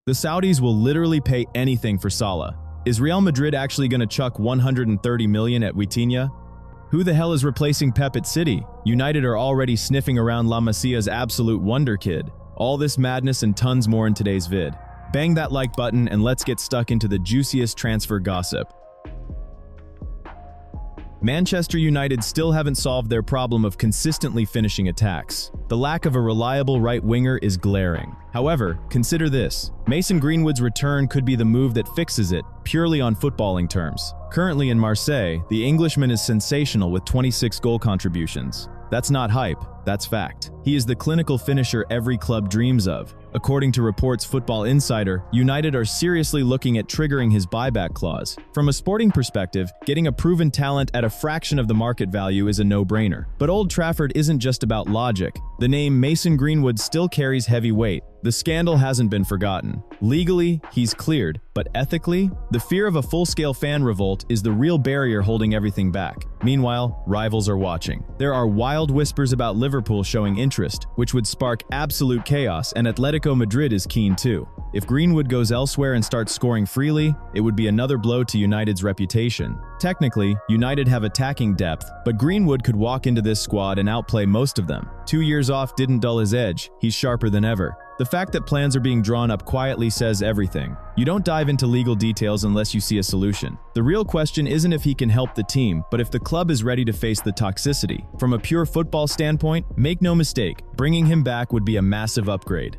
The Saudis will literally pay anything for Salah. Is Real Madrid actually going to chuck 130 million at Vitinha? Who the hell is replacing Pep at City? United are already sniffing around La Masia's absolute wonder kid. All this madness and tons more in today's vid. Bang that like button and let's get stuck into the juiciest transfer gossip. Manchester United still haven't solved their problem of consistently finishing attacks. The lack of a reliable right winger is glaring. However, consider this. Mason Greenwood's return could be the move that fixes it, purely on footballing terms. Currently in Marseille, the Englishman is sensational with 26 goal contributions. That's not hype, that's fact. He is the clinical finisher every club dreams of. According to reports Football Insider, United are seriously looking at triggering his buyback clause. From a sporting perspective, getting a proven talent at a fraction of the market value is a no-brainer. But Old Trafford isn't just about logic. The name Mason Greenwood still carries heavy weight. The scandal hasn't been forgotten. Legally, he's cleared, but ethically, the fear of a full-scale fan revolt is the real barrier holding everything back. Meanwhile, rivals are watching. There are wild whispers about Liverpool showing interest, which would spark absolute chaos, and Atletico Madrid is keen too. If Greenwood goes elsewhere and starts scoring freely, it would be another blow to United's reputation. Technically, United have attacking depth, but Greenwood could walk into this squad and outplay most of them. 2 years off didn't dull his edge, he's sharper than ever. The fact that plans are being drawn up quietly says everything. You don't dive into legal details unless you see a solution. The real question isn't if he can help the team, but if the club is ready to face the toxicity. From a pure football standpoint, make no mistake, bringing him back would be a massive upgrade.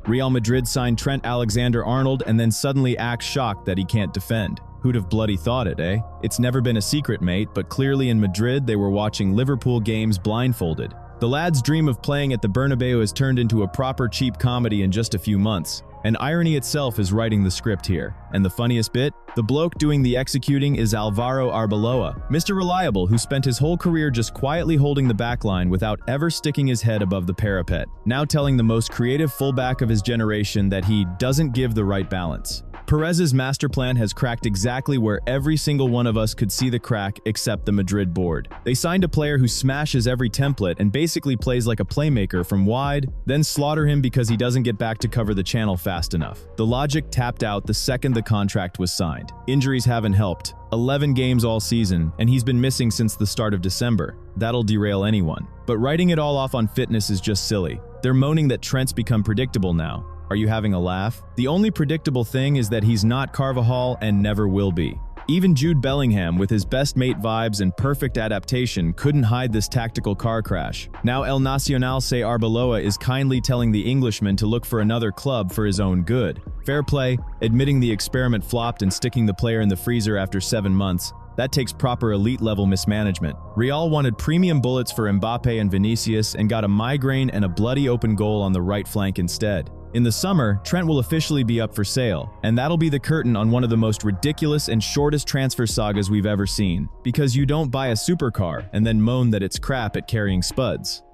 Real Madrid signed Trent Alexander-Arnold and then suddenly acts shocked that he can't defend. Who'd have bloody thought it, eh? It's never been a secret, mate, but clearly in Madrid they were watching Liverpool games blindfolded. The lad's dream of playing at the Bernabeu has turned into a proper cheap comedy in just a few months. And irony itself is writing the script here. And the funniest bit? The bloke doing the executing is Alvaro Arbeloa, Mr. Reliable, who spent his whole career just quietly holding the backline without ever sticking his head above the parapet, now telling the most creative fullback of his generation that he doesn't give the right balance. Perez's master plan has cracked exactly where every single one of us could see the crack except the Madrid board. They signed a player who smashes every template and basically plays like a playmaker from wide, then slaughter him because he doesn't get back to cover the channel fast enough. The logic tapped out the second the contract was signed. Injuries haven't helped. 11 games all season, and he's been missing since the start of December. That'll derail anyone. But writing it all off on fitness is just silly. They're moaning that Trent's become predictable now. Are you having a laugh? The only predictable thing is that he's not Carvajal and never will be. Even Jude Bellingham, with his best mate vibes and perfect adaptation, couldn't hide this tactical car crash. Now El Nacional say Arbeloa is kindly telling the Englishman to look for another club for his own good. Fair play, admitting the experiment flopped and sticking the player in the freezer after 7 months. That takes proper elite-level mismanagement. Real wanted premium bullets for Mbappe and Vinicius and got a migraine and a bloody open goal on the right flank instead. In the summer, Trent will officially be up for sale, and that'll be the curtain on one of the most ridiculous and shortest transfer sagas we've ever seen. Because you don't buy a supercar and then moan that it's crap at carrying spuds.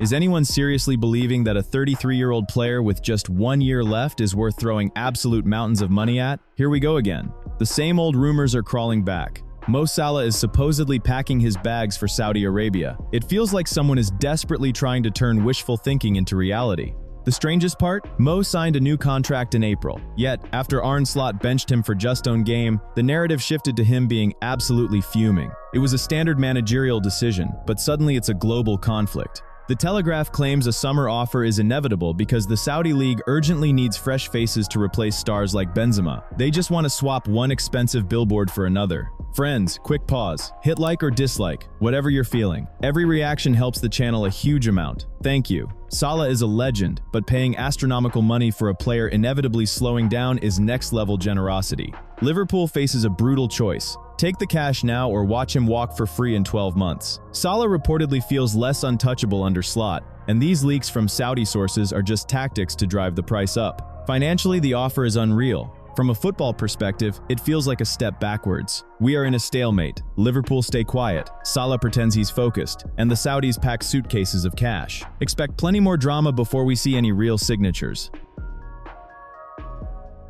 Is anyone seriously believing that a 33-year-old player with just 1 year left is worth throwing absolute mountains of money at? Here we go again. The same old rumors are crawling back. Mo Salah is supposedly packing his bags for Saudi Arabia. It feels like someone is desperately trying to turn wishful thinking into reality. The strangest part? Mo signed a new contract in April. Yet, after Arne Slot benched him for just own game, the narrative shifted to him being absolutely fuming. It was a standard managerial decision, but suddenly it's a global conflict. The Telegraph claims a summer offer is inevitable because the Saudi League urgently needs fresh faces to replace stars like Benzema. They just want to swap one expensive billboard for another. Friends, quick pause. Hit like or dislike, whatever you're feeling. Every reaction helps the channel a huge amount. Thank you. Salah is a legend, but paying astronomical money for a player inevitably slowing down is next-level generosity. Liverpool faces a brutal choice. Take the cash now or watch him walk for free in 12 months. Salah reportedly feels less untouchable under Slot, and these leaks from Saudi sources are just tactics to drive the price up. Financially, the offer is unreal. From a football perspective, it feels like a step backwards. We are in a stalemate. Liverpool stay quiet, Salah pretends he's focused, and the Saudis pack suitcases of cash. Expect plenty more drama before we see any real signatures.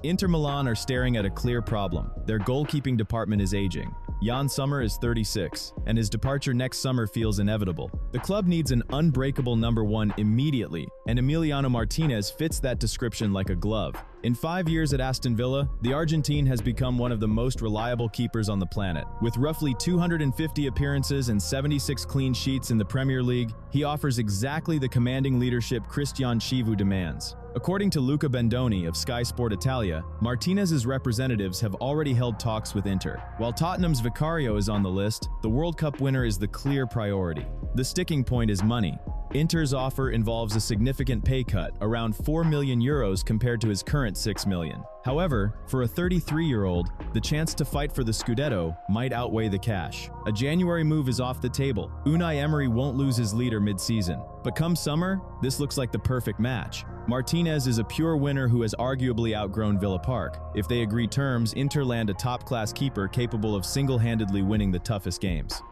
Inter Milan are staring at a clear problem. Their goalkeeping department is aging. Jan Sommer is 36, and his departure next summer feels inevitable. The club needs an unbreakable number one immediately, and Emiliano Martinez fits that description like a glove. In 5 years at Aston Villa, the Argentine has become one of the most reliable keepers on the planet. With roughly 250 appearances and 76 clean sheets in the Premier League, he offers exactly the commanding leadership Cristian Chivu demands. According to Luca Bendoni of Sky Sport Italia, Martinez's representatives have already held talks with Inter. While Tottenham's Vicario is on the list, the World Cup winner is the clear priority. The sticking point is money. Inter's offer involves a significant pay cut, around 4 million euros compared to his current 6 million. However, for a 33-year-old, the chance to fight for the Scudetto might outweigh the cash. A January move is off the table. Unai Emery won't lose his leader mid-season. But come summer, this looks like the perfect match. Martinez is a pure winner who has arguably outgrown Villa Park. If they agree terms, Inter land a top-class keeper capable of single-handedly winning the toughest games.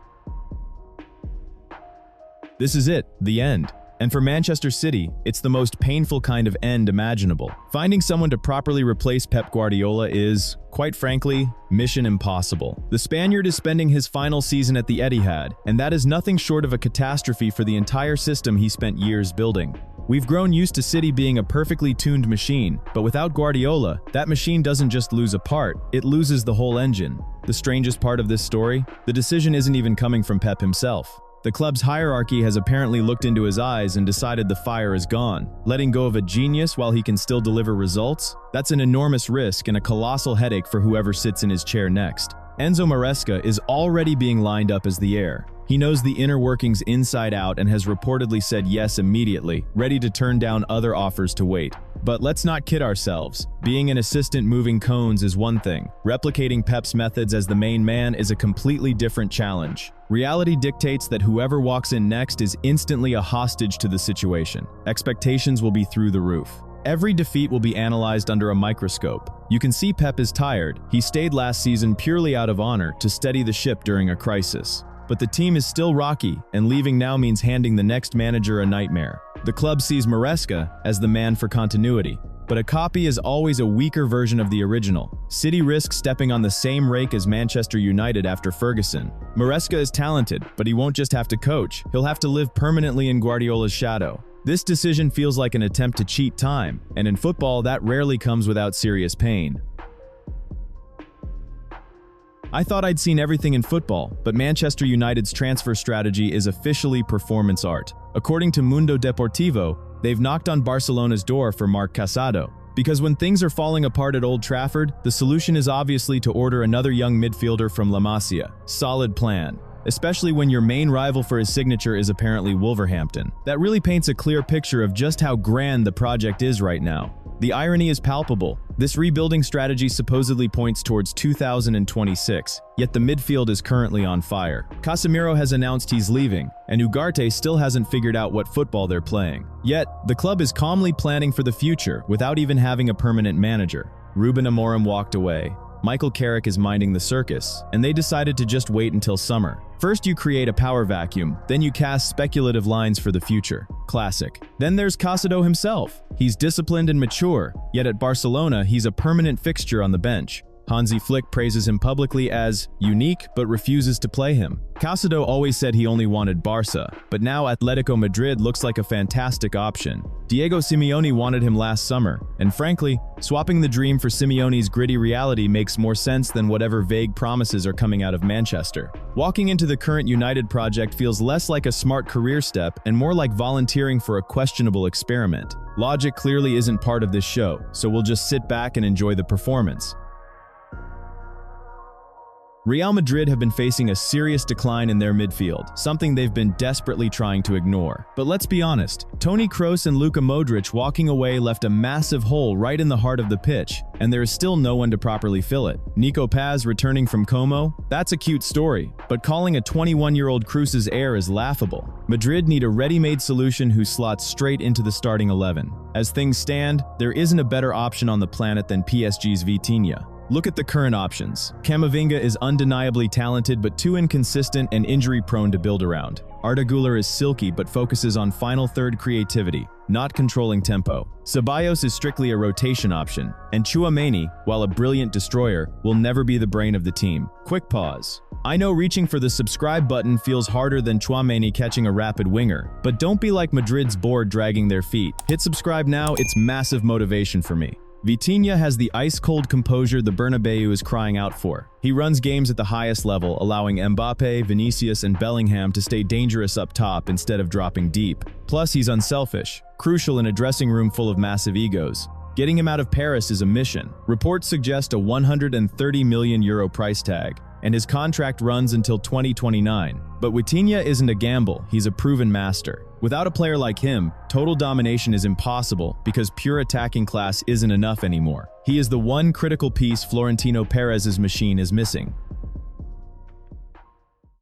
This is it, the end. And for Manchester City, it's the most painful kind of end imaginable. Finding someone to properly replace Pep Guardiola is, quite frankly, mission impossible. The Spaniard is spending his final season at the Etihad, and that is nothing short of a catastrophe for the entire system he spent years building. We've grown used to City being a perfectly tuned machine, but without Guardiola, that machine doesn't just lose a part, it loses the whole engine. The strangest part of this story? The decision isn't even coming from Pep himself. The club's hierarchy has apparently looked into his eyes and decided the fire is gone. Letting go of a genius while he can still deliver results? That's an enormous risk and a colossal headache for whoever sits in his chair next. Enzo Maresca is already being lined up as the heir. He knows the inner workings inside out and has reportedly said yes immediately, ready to turn down other offers to wait. But let's not kid ourselves. Being an assistant moving cones is one thing. Replicating Pep's methods as the main man is a completely different challenge. Reality dictates that whoever walks in next is instantly a hostage to the situation. Expectations will be through the roof. Every defeat will be analyzed under a microscope. You can see Pep is tired. He stayed last season purely out of honor to steady the ship during a crisis. But the team is still rocky, and leaving now means handing the next manager a nightmare. The club sees Maresca as the man for continuity, but a copy is always a weaker version of the original. City risks stepping on the same rake as Manchester United after Ferguson. Maresca is talented, but he won't just have to coach, he'll have to live permanently in Guardiola's shadow. This decision feels like an attempt to cheat time, and in football that rarely comes without serious pain. I thought I'd seen everything in football, but Manchester United's transfer strategy is officially performance art. According to Mundo Deportivo, they've knocked on Barcelona's door for Marc Casado. Because when things are falling apart at Old Trafford, the solution is obviously to order another young midfielder from La Masia. Solid plan. Especially when your main rival for his signature is apparently Wolverhampton. That really paints a clear picture of just how grand the project is right now. The irony is palpable. This rebuilding strategy supposedly points towards 2026, yet the midfield is currently on fire. Casemiro has announced he's leaving, and Ugarte still hasn't figured out what football they're playing. Yet, the club is calmly planning for the future without even having a permanent manager. Ruben Amorim walked away. Michael Carrick is minding the circus, and they decided to just wait until summer. First you create a power vacuum, then you cast speculative lines for the future. Classic. Then there's Casado himself. He's disciplined and mature, yet at Barcelona he's a permanent fixture on the bench. Hansi Flick praises him publicly as unique but refuses to play him. Casado always said he only wanted Barca, but now Atletico Madrid looks like a fantastic option. Diego Simeone wanted him last summer, and frankly, swapping the dream for Simeone's gritty reality makes more sense than whatever vague promises are coming out of Manchester. Walking into the current United project feels less like a smart career step and more like volunteering for a questionable experiment. Logic clearly isn't part of this show, so we'll just sit back and enjoy the performance. Real Madrid have been facing a serious decline in their midfield, something they've been desperately trying to ignore. But let's be honest, Toni Kroos and Luka Modric walking away left a massive hole right in the heart of the pitch, and there is still no one to properly fill it. Nico Paz returning from Como? That's a cute story, but calling a 21-year-old Kroos's heir is laughable. Madrid need a ready-made solution who slots straight into the starting 11. As things stand, there isn't a better option on the planet than PSG's Vitinha. Look at the current options. Camavinga is undeniably talented but too inconsistent and injury-prone to build around. Arda Güler is silky but focuses on final third creativity, not controlling tempo. Ceballos is strictly a rotation option, and Tchouaméni, while a brilliant destroyer, will never be the brain of the team. Quick pause. I know reaching for the subscribe button feels harder than Tchouaméni catching a rapid winger, but don't be like Madrid's board dragging their feet. Hit subscribe now, it's massive motivation for me. Vitinha has the ice-cold composure the Bernabeu is crying out for. He runs games at the highest level, allowing Mbappe, Vinicius, and Bellingham to stay dangerous up top instead of dropping deep. Plus, he's unselfish, crucial in a dressing room full of massive egos. Getting him out of Paris is a mission. Reports suggest a €130 million price tag, and his contract runs until 2029. But Vitinha isn't a gamble, he's a proven master. Without a player like him, total domination is impossible because pure attacking class isn't enough anymore. He is the one critical piece Florentino Perez's machine is missing.